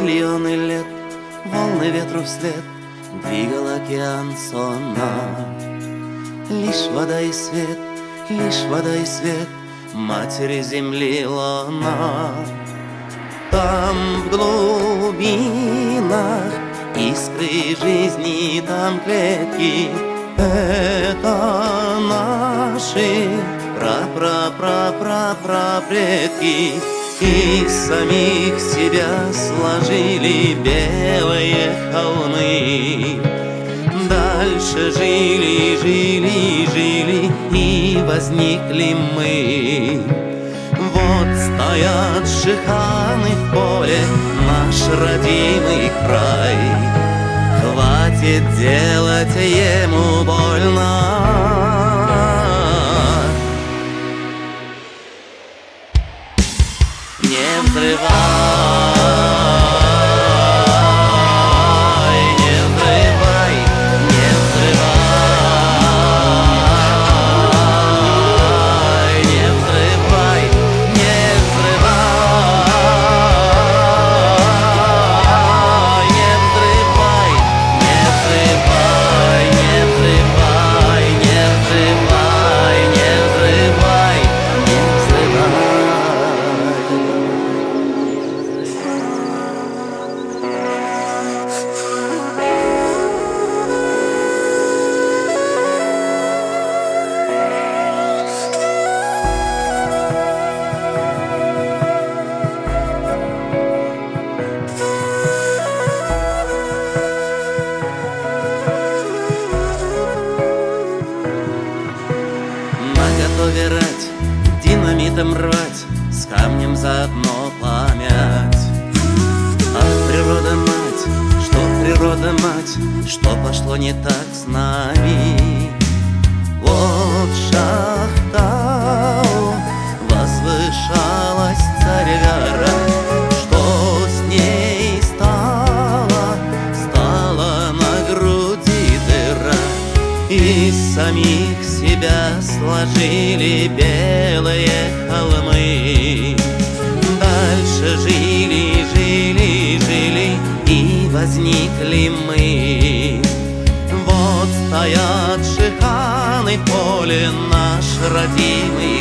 Миллионы лет волны ветру вслед двигал океан сонно. Лишь вода и свет, лишь вода и свет матери земли луна. Там в глубинах искры жизни, там клетки. Это наши пра-пра-пра-пра-пра-предки. Из самих себя сложили белые холмы. Дальше жили, жили, жили, и возникли мы. Вот стоят шиханы в поле, наш родимый край. Хватит делать ему больно. Не взрывай, не взрывай, не взрывай, не взрывай, не взрывай, не взрывай, не взрывай, не взрывай, не взрывай, не взрывай, не взрывай. Наготове рать, динамитом рвать, с камнем заодно помять. Ах, природа мать, что природа мать, что пошло не так с нами. Вот Шахтау возвышалась царь-гора. Что с ней стало? Стала на груди дыра. Из самих себя сложили белые холмы. Дальше жили, жили, жили, и возникли мы. Вот стоят шиханы в поле, наш родимый